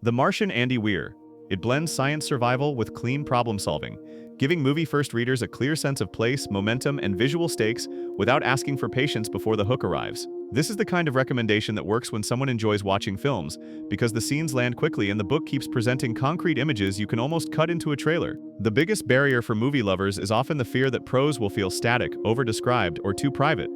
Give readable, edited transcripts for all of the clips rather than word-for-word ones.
The Martian Andy Weir. It blends science survival with clean problem solving, giving movie-first readers a clear sense of place, momentum, and visual stakes without asking for patience before the hook arrives. This is the kind of recommendation that works when someone enjoys watching films, because the scenes land quickly and the book keeps presenting concrete images you can almost cut into a trailer. The biggest barrier for movie lovers is often the fear that prose will feel static, over-described, or too private.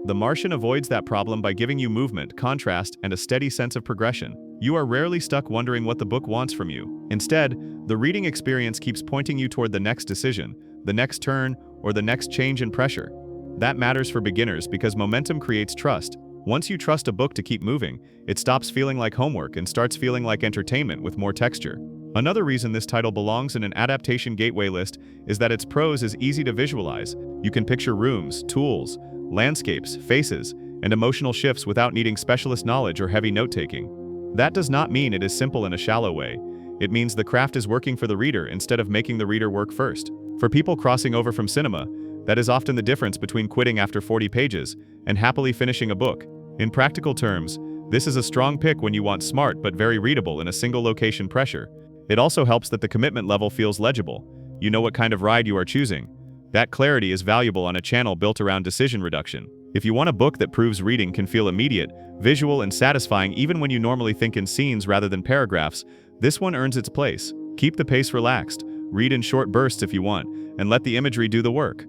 The Martian avoids that problem by giving you movement, contrast, and a steady sense of progression. You are rarely stuck wondering what the book wants from you. Instead, the reading experience keeps pointing you toward the next decision, the next turn, or the next change in pressure. That matters for beginners because momentum creates trust. Once you trust a book to keep moving, it stops feeling like homework and starts feeling like entertainment with more texture. Another reason this title belongs in an Adaptation-Gateway list is that its prose is easy to visualize. You can picture rooms, tools, landscapes, faces, and emotional shifts without needing specialist knowledge or heavy note-taking. That does not mean it is simple in a shallow way. It means the craft is working for the reader instead of making the reader work first. For people crossing over from cinema, that is often the difference between quitting after 40 pages and happily finishing a book. In practical terms, this is a strong pick when you want smart but very readable in a single location pressure. It also helps that the commitment level feels legible. You know what kind of ride you are choosing. That clarity is valuable on a channel built around decision reduction. If you want a book that proves reading can feel immediate, visual, and satisfying even when you normally think in scenes rather than paragraphs, this one earns its place. Keep the pace relaxed, read in short bursts if you want, and let the imagery do the work.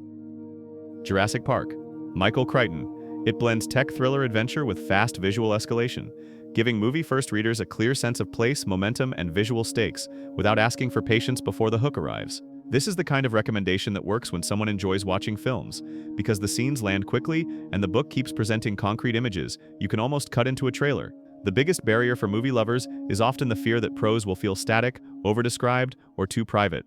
Jurassic Park. Michael Crichton. It blends tech thriller adventure with fast visual escalation, giving movie-first readers a clear sense of place, momentum, and visual stakes without asking for patience before the hook arrives. This is the kind of recommendation that works when someone enjoys watching films, because the scenes land quickly and the book keeps presenting concrete images you can almost cut into a trailer. The biggest barrier for movie lovers is often the fear that prose will feel static, over-described, or too private.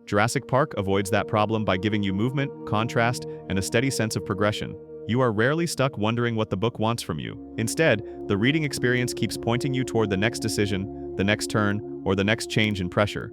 Jurassic Park avoids that problem by giving you movement, contrast, and a steady sense of progression. You are rarely stuck wondering what the book wants from you. Instead, the reading experience keeps pointing you toward the next decision, the next turn, or the next change in pressure.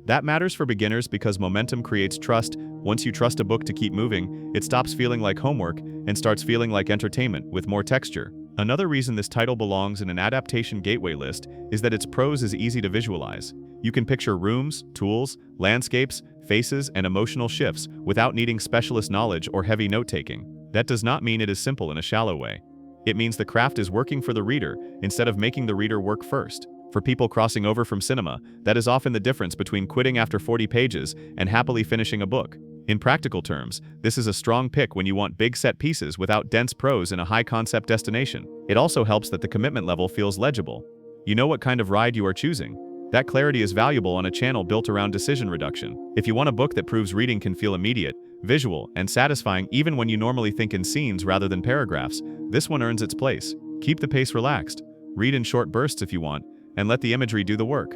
That matters for beginners because momentum creates trust. Once you trust a book to keep moving, it stops feeling like homework and starts feeling like entertainment with more texture. Another reason this title belongs in an Adaptation-Gateway list is that its prose is easy to visualize. You can picture rooms, tools, landscapes, faces, and emotional shifts without needing specialist knowledge or heavy note-taking. That does not mean it is simple in a shallow way. It means the craft is working for the reader instead of making the reader work first. For people crossing over from cinema, that is often the difference between quitting after 40 pages and happily finishing a book. In practical terms, this is a strong pick when you want big set pieces without dense prose in a high-concept destination. It also helps that the commitment level feels legible. You know what kind of ride you are choosing. That clarity is valuable on a channel built around decision reduction. If you want a book that proves reading can feel immediate, visual, and satisfying even when you normally think in scenes rather than paragraphs, this one earns its place. Keep the pace relaxed, read in short bursts if you want, and let the imagery do the work.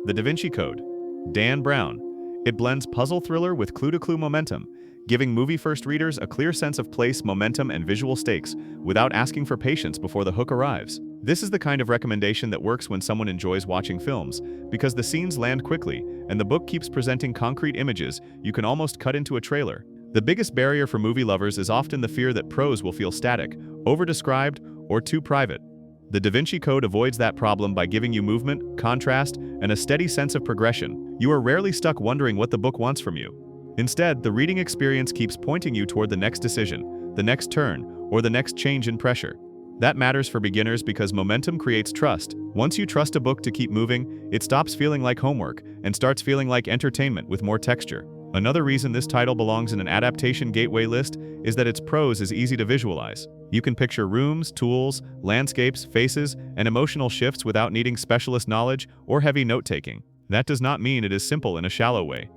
The Da Vinci Code. Dan Brown. It blends puzzle thriller with clue-to-clue momentum, giving movie-first readers a clear sense of place, momentum, and visual stakes without asking for patience before the hook arrives. This is the kind of recommendation that works when someone enjoys watching films, because the scenes land quickly and the book keeps presenting concrete images you can almost cut into a trailer. The biggest barrier for movie lovers is often the fear that prose will feel static, over-described, or too private. The Da Vinci Code avoids that problem by giving you movement, contrast, and a steady sense of progression. You are rarely stuck wondering what the book wants from you. Instead, the reading experience keeps pointing you toward the next decision, the next turn, or the next change in pressure. That matters for beginners because momentum creates trust. Once you trust a book to keep moving, it stops feeling like homework and starts feeling like entertainment with more texture. Another reason this title belongs in an Adaptation-Gateway list is that its prose is easy to visualize. You can picture rooms, tools, landscapes, faces, and emotional shifts without needing specialist knowledge or heavy note-taking. That does not mean it is simple in a shallow way.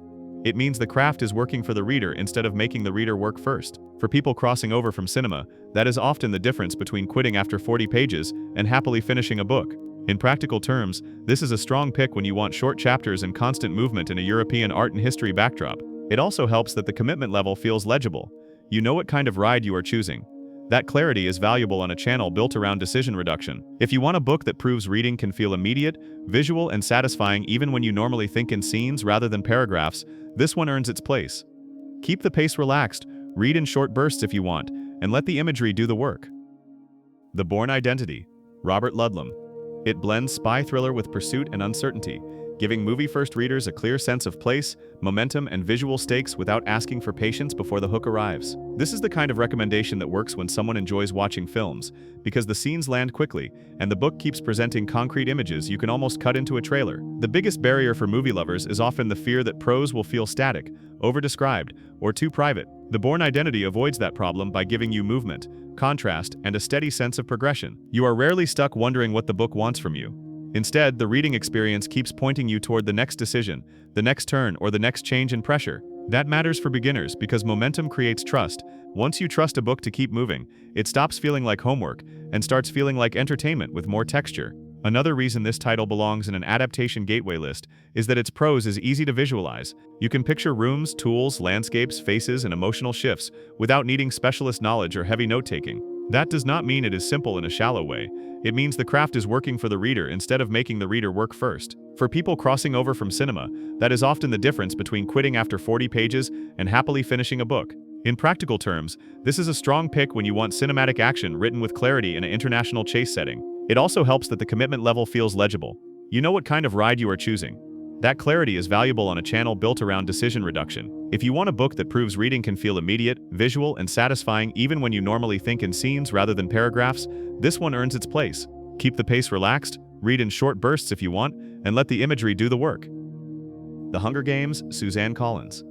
It means the craft is working for the reader instead of making the reader work first. For people crossing over from cinema, that is often the difference between quitting after 40 pages and happily finishing a book. In practical terms, this is a strong pick when you want short chapters and constant movement in a European art and history backdrop. It also helps that the commitment level feels legible. You know what kind of ride you are choosing. That clarity is valuable on a channel built around decision reduction. If you want a book that proves reading can feel immediate, visual, and satisfying even when you normally think in scenes rather than paragraphs, this one earns its place. Keep the pace relaxed, read in short bursts if you want, and let the imagery do the work. The Bourne Identity. Robert Ludlum. It blends spy thriller with pursuit and uncertainty, giving movie-first readers a clear sense of place, momentum, and visual stakes without asking for patience before the hook arrives. This is the kind of recommendation that works when someone enjoys watching films, because the scenes land quickly, and the book keeps presenting concrete images you can almost cut into a trailer. The biggest barrier for movie lovers is often the fear that prose will feel static, over-described, or too private. The Bourne Identity avoids that problem by giving you movement, contrast, and a steady sense of progression. You are rarely stuck wondering what the book wants from you. Instead, the reading experience keeps pointing you toward the next decision, the next turn, or the next change in pressure. That matters for beginners because momentum creates trust. Once you trust a book to keep moving, it stops feeling like homework and starts feeling like entertainment with more texture. Another reason this title belongs in an Adaptation-Gateway list is that its prose is easy to visualize. You can picture rooms, tools, landscapes, faces, and emotional shifts without needing specialist knowledge or heavy note-taking. That does not mean it is simple in a shallow way. It means the craft is working for the reader instead of making the reader work first. For people crossing over from cinema, that is often the difference between quitting after 40 pages and happily finishing a book. In practical terms, this is a strong pick when you want cinematic action written with clarity in an international chase setting. It also helps that the commitment level feels legible. You know what kind of ride you are choosing. That clarity is valuable on a channel built around decision reduction. If you want a book that proves reading can feel immediate, visual, and satisfying even when you normally think in scenes rather than paragraphs, this one earns its place. Keep the pace relaxed, read in short bursts if you want, and let the imagery do the work. The Hunger Games, Suzanne Collins.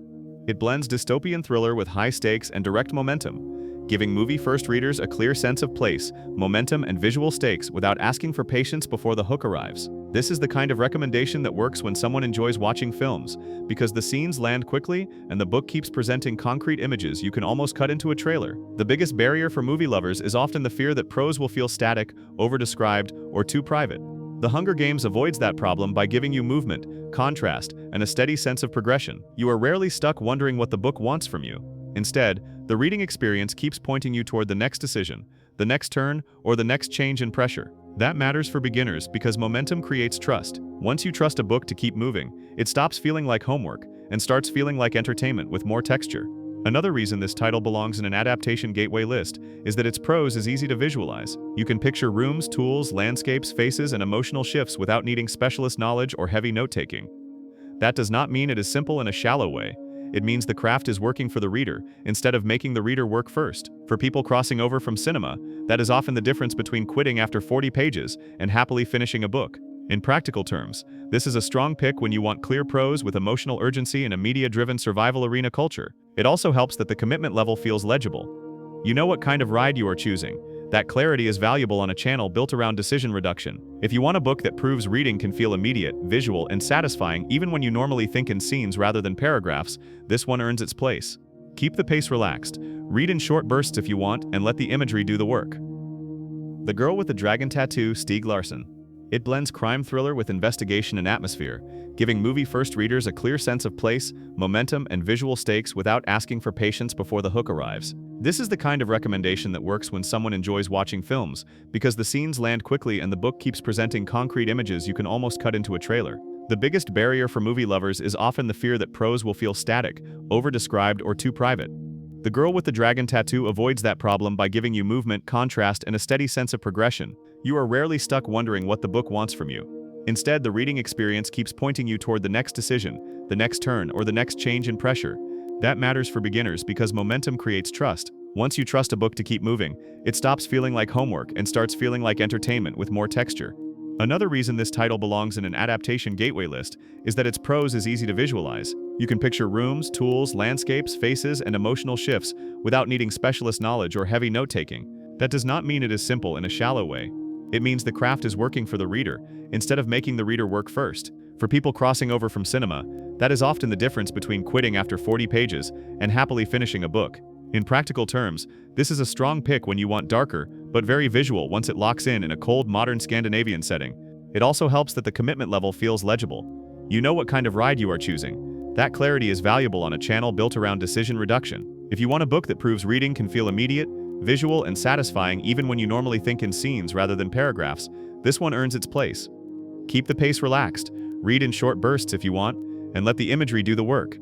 It blends dystopian thriller with high stakes and direct momentum, giving movie-first readers a clear sense of place, momentum, and visual stakes without asking for patience before the hook arrives. This is the kind of recommendation that works when someone enjoys watching films, because the scenes land quickly and the book keeps presenting concrete images you can almost cut into a trailer. The biggest barrier for movie lovers is often the fear that prose will feel static, over-described, or too private. The Hunger Games avoids that problem by giving you movement, contrast, and a steady sense of progression. You are rarely stuck wondering what the book wants from you. Instead, the reading experience keeps pointing you toward the next decision, the next turn, or the next change in pressure. That matters for beginners because momentum creates trust. Once you trust a book to keep moving, it stops feeling like homework and starts feeling like entertainment with more texture. Another reason this title belongs in an Adaptation-Gateway list is that its prose is easy to visualize. You can picture rooms, tools, landscapes, faces, and emotional shifts without needing specialist knowledge or heavy note-taking. That does not mean it is simple in a shallow way. It means the craft is working for the reader instead of making the reader work first. For people crossing over from cinema, that is often the difference between quitting after 40 pages and happily finishing a book. In practical terms, this is a strong pick when you want clear prose with emotional urgency in a media-driven survival arena culture. It also helps that the commitment level feels legible. You know what kind of ride you are choosing. That clarity is valuable on a channel built around decision reduction. If you want a book that proves reading can feel immediate, visual, and satisfying even when you normally think in scenes rather than paragraphs, this one earns its place. Keep the pace relaxed, read in short bursts if you want, and let the imagery do the work. The Girl with the Dragon Tattoo, Stieg Larsson. It blends crime thriller with investigation and atmosphere, giving movie-first readers a clear sense of place, momentum, and visual stakes without asking for patience before the hook arrives. This is the kind of recommendation that works when someone enjoys watching films, because the scenes land quickly and the book keeps presenting concrete images you can almost cut into a trailer. The biggest barrier for movie lovers is often the fear that prose will feel static, over-described, or too private. The Girl with the Dragon Tattoo avoids that problem by giving you movement, contrast, and a steady sense of progression. You are rarely stuck wondering what the book wants from you. Instead, the reading experience keeps pointing you toward the next decision, the next turn, or the next change in pressure. That matters for beginners because momentum creates trust. Once you trust a book to keep moving, it stops feeling like homework and starts feeling like entertainment with more texture. Another reason this title belongs in an Adaptation-Gateway list is that its prose is easy to visualize. You can picture rooms, tools, landscapes, faces, and emotional shifts without needing specialist knowledge or heavy note-taking. That does not mean it is simple in a shallow way. It means the craft is working for the reader instead of making the reader work first. For people crossing over from cinema, that is often the difference between quitting after 40 pages and happily finishing a book. In practical terms, this is a strong pick when you want darker, but very visual once it locks in a cold, modern Scandinavian setting. It also helps that the commitment level feels legible. You know what kind of ride you are choosing. That clarity is valuable on a channel built around decision reduction. If you want a book that proves reading can feel immediate, visual, and satisfying even when you normally think in scenes rather than paragraphs, this one earns its place. Keep the pace relaxed, read in short bursts if you want, and let the imagery do the work.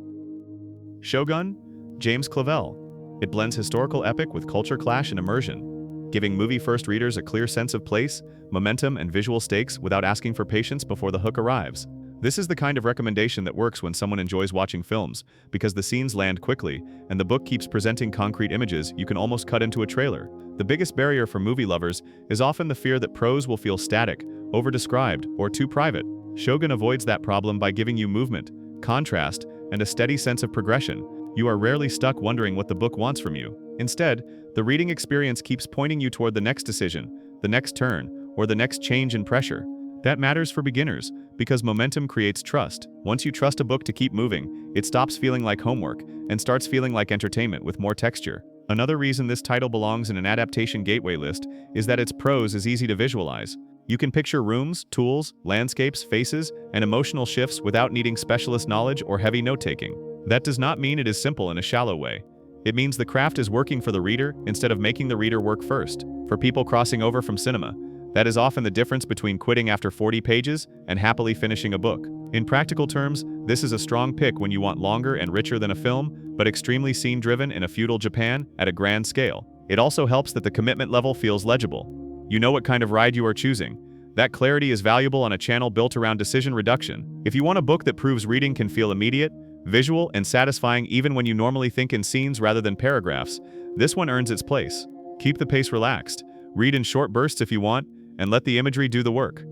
Shōgun, James Clavell. It blends historical epic with culture clash and immersion. giving movie-first readers a clear sense of place, momentum, and visual stakes without asking for patience before the hook arrives. This is the kind of recommendation that works when someone enjoys watching films, because the scenes land quickly, and the book keeps presenting concrete images you can almost cut into a trailer. The biggest barrier for movie lovers is often the fear that prose will feel static, over-described, or too private. Shōgun avoids that problem by giving you movement, contrast, and a steady sense of progression. You are rarely stuck wondering what the book wants from you. Instead, the reading experience keeps pointing you toward the next decision, the next turn, or the next change in pressure. That matters for beginners, because momentum creates trust. Once you trust a book to keep moving, it stops feeling like homework and starts feeling like entertainment with more texture. Another reason this title belongs in an Adaptation-Gateway list is that its prose is easy to visualize. You can picture rooms, tools, landscapes, faces, and emotional shifts without needing specialist knowledge or heavy note-taking. That does not mean it is simple in a shallow way. It means the craft is working for the reader instead of making the reader work first. For people crossing over from cinema, that is often the difference between quitting after 40 pages and happily finishing a book. In practical terms, this is a strong pick when you want longer and richer than a film, but extremely scene-driven in a feudal Japan at a grand scale. It also helps that the commitment level feels legible. You know what kind of ride you are choosing. That clarity is valuable on a channel built around decision reduction. If you want a book that proves reading can feel immediate, visual, and satisfying even when you normally think in scenes rather than paragraphs, this one earns its place. Keep the pace relaxed. Read in short bursts if you want, and let the imagery do the work.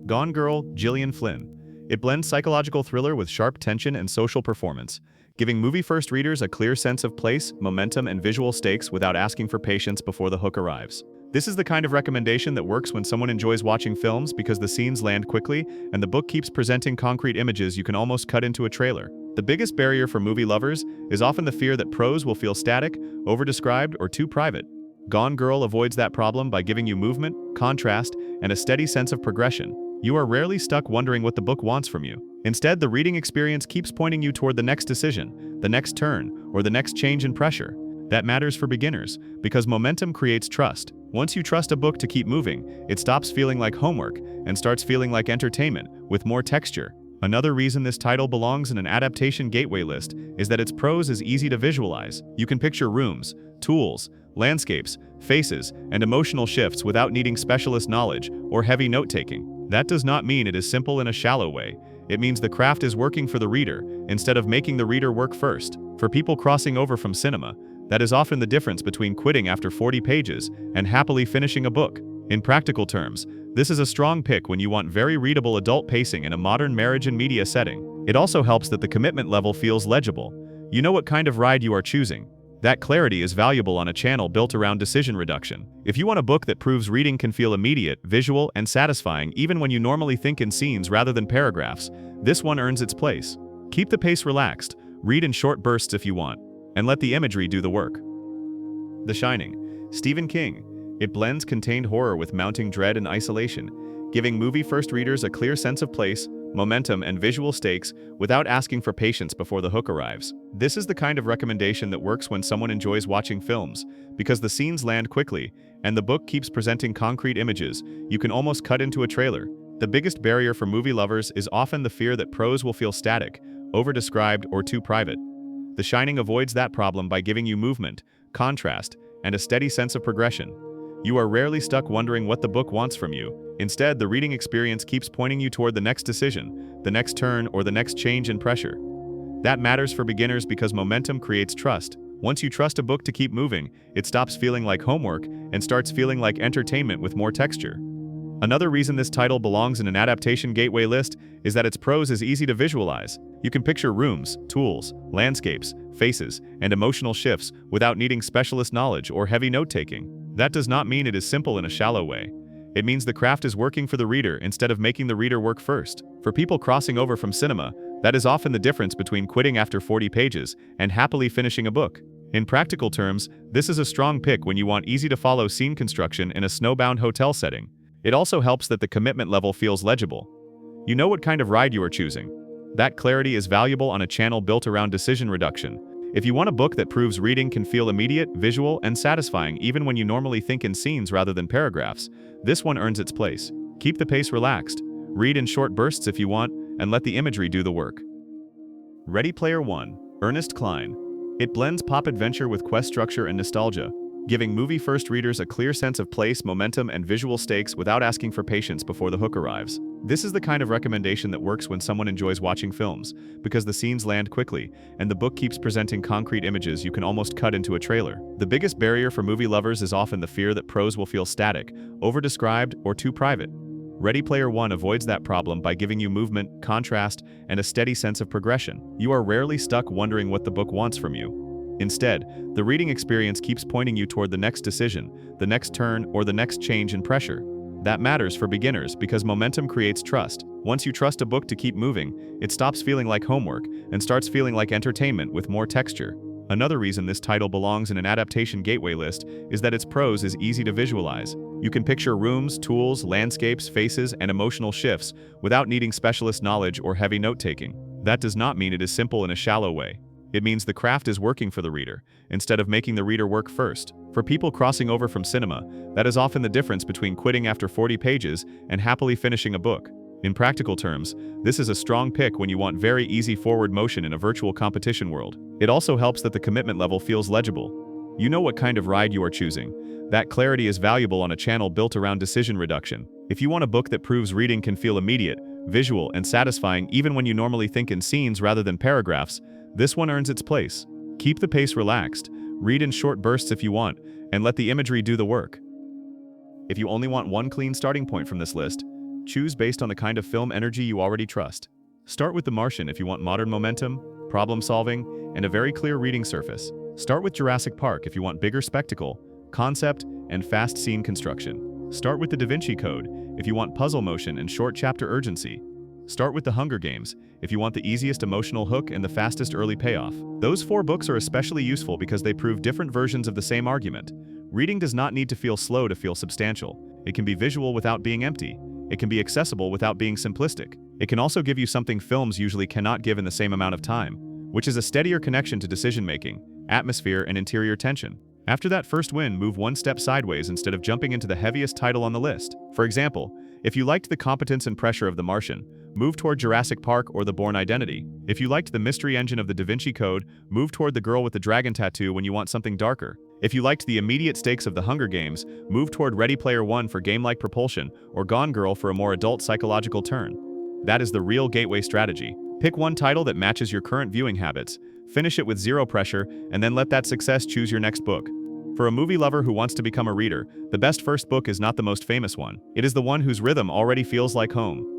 Gone Girl, Gillian Flynn. It blends psychological thriller with sharp tension and social performance, giving movie-first readers a clear sense of place, momentum, and visual stakes without asking for patience before the hook arrives. This is the kind of recommendation that works when someone enjoys watching films because the scenes land quickly and the book keeps presenting concrete images you can almost cut into a trailer. The biggest barrier for movie lovers is often the fear that prose will feel static, over-described, or too private. Gone Girl avoids that problem by giving you movement, contrast, and a steady sense of progression. You are rarely stuck wondering what the book wants from you. Instead, the reading experience keeps pointing you toward the next decision, the next turn, or the next change in pressure. That matters for beginners, because momentum creates trust. Once you trust a book to keep moving, it stops feeling like homework and starts feeling like entertainment, with more texture. Another reason this title belongs in an Adaptation-Gateway list is that its prose is easy to visualize. You can picture rooms, tools, landscapes, faces, and emotional shifts without needing specialist knowledge or heavy note-taking. That does not mean it is simple in a shallow way. It means the craft is working for the reader instead of making the reader work first. For people crossing over from cinema, that is often the difference between quitting after 40 pages and happily finishing a book. In practical terms, this is a strong pick when you want very readable adult pacing in a modern marriage and media setting. It also helps that the commitment level feels legible. You know what kind of ride you are choosing. That clarity is valuable on a channel built around decision reduction. If you want a book that proves reading can feel immediate, visual, and satisfying even when you normally think in scenes rather than paragraphs, this one earns its place. Keep the pace relaxed, read in short bursts if you want, and let the imagery do the work. The Shining, Stephen King. It blends contained horror with mounting dread and isolation, giving movie-first readers a clear sense of place, momentum, and visual stakes without asking for patience before the hook arrives. This is the kind of recommendation that works when someone enjoys watching films, because the scenes land quickly and the book keeps presenting concrete images you can almost cut into a trailer. The biggest barrier for movie lovers is often the fear that prose will feel static, over-described, or too private. The Shining avoids that problem by giving you movement, contrast, and a steady sense of progression. You are rarely stuck wondering what the book wants from you. Instead, the reading experience keeps pointing you toward the next decision, the next turn, or the next change in pressure. That matters for beginners because momentum creates trust. Once you trust a book to keep moving, it stops feeling like homework and starts feeling like entertainment with more texture. Another reason this title belongs in an Adaptation-Gateway list is that its prose is easy to visualize. You can picture rooms, tools, landscapes, faces, and emotional shifts without needing specialist knowledge or heavy note-taking. That does not mean it is simple in a shallow way. It means the craft is working for the reader instead of making the reader work first. For people crossing over from cinema, that is often the difference between quitting after 40 pages and happily finishing a book. In practical terms, this is a strong pick when you want easy-to-follow scene construction in a snowbound hotel setting. It also helps that the commitment level feels legible. You know what kind of ride you are choosing. That clarity is valuable on a channel built around decision reduction. If you want a book that proves reading can feel immediate, visual, and satisfying even when you normally think in scenes rather than paragraphs, this one earns its place. Keep the pace relaxed, read in short bursts if you want, and let the imagery do the work. Ready Player One, Ernest Cline. It blends pop adventure with quest structure and nostalgia, giving movie-first readers a clear sense of place, momentum, and visual stakes without asking for patience before the hook arrives. This is the kind of recommendation that works when someone enjoys watching films, because the scenes land quickly, and the book keeps presenting concrete images you can almost cut into a trailer. The biggest barrier for movie lovers is often the fear that prose will feel static, over-described, or too private. Ready Player One avoids that problem by giving you movement, contrast, and a steady sense of progression. You are rarely stuck wondering what the book wants from you. Instead, the reading experience keeps pointing you toward the next decision, the next turn, or the next change in pressure. That matters for beginners because momentum creates trust. Once you trust a book to keep moving, it stops feeling like homework and starts feeling like entertainment with more texture. Another reason this title belongs in an Adaptation-Gateway list is that its prose is easy to visualize. You can picture rooms, tools, landscapes, faces, and emotional shifts without needing specialist knowledge or heavy note-taking. That does not mean it is simple in a shallow way. It means the craft is working for the reader, instead of making the reader work first. For people crossing over from cinema, that is often the difference between quitting after 40 pages and happily finishing a book. In practical terms, this is a strong pick when you want very easy forward motion in a virtual competition world. It also helps that the commitment level feels legible. You know what kind of ride you are choosing. That clarity is valuable on a channel built around decision reduction. If you want a book that proves reading can feel immediate, visual, and satisfying even when you normally think in scenes rather than paragraphs, this one earns its place. Keep the pace relaxed, read in short bursts if you want, and let the imagery do the work. If you only want one clean starting point from this list, choose based on the kind of film energy you already trust. Start with The Martian if you want modern momentum, problem solving, and a very clear reading surface. Start with Jurassic Park if you want bigger spectacle, concept, and fast scene construction. Start with the Da Vinci Code if you want puzzle motion and short chapter urgency. Start with The Hunger Games if you want the easiest emotional hook and the fastest early payoff. Those 4 books are especially useful because they prove different versions of the same argument. Reading does not need to feel slow to feel substantial. It can be visual without being empty. It can be accessible without being simplistic. It can also give you something films usually cannot give in the same amount of time, which is a steadier connection to decision-making, atmosphere, and interior tension. After that first win, move one step sideways instead of jumping into the heaviest title on the list. For example, if you liked the competence and pressure of The Martian, move toward Jurassic Park or the Bourne Identity. If you liked the mystery engine of the Da Vinci Code, move toward The Girl with the Dragon Tattoo when you want something darker. If you liked the immediate stakes of The Hunger Games, move toward Ready Player One for game-like propulsion or Gone Girl for a more adult psychological turn. That is the real gateway strategy. Pick one title that matches your current viewing habits, finish it with zero pressure, and then let that success choose your next book. For a movie lover who wants to become a reader, the best first book is not the most famous one. It is the one whose rhythm already feels like home.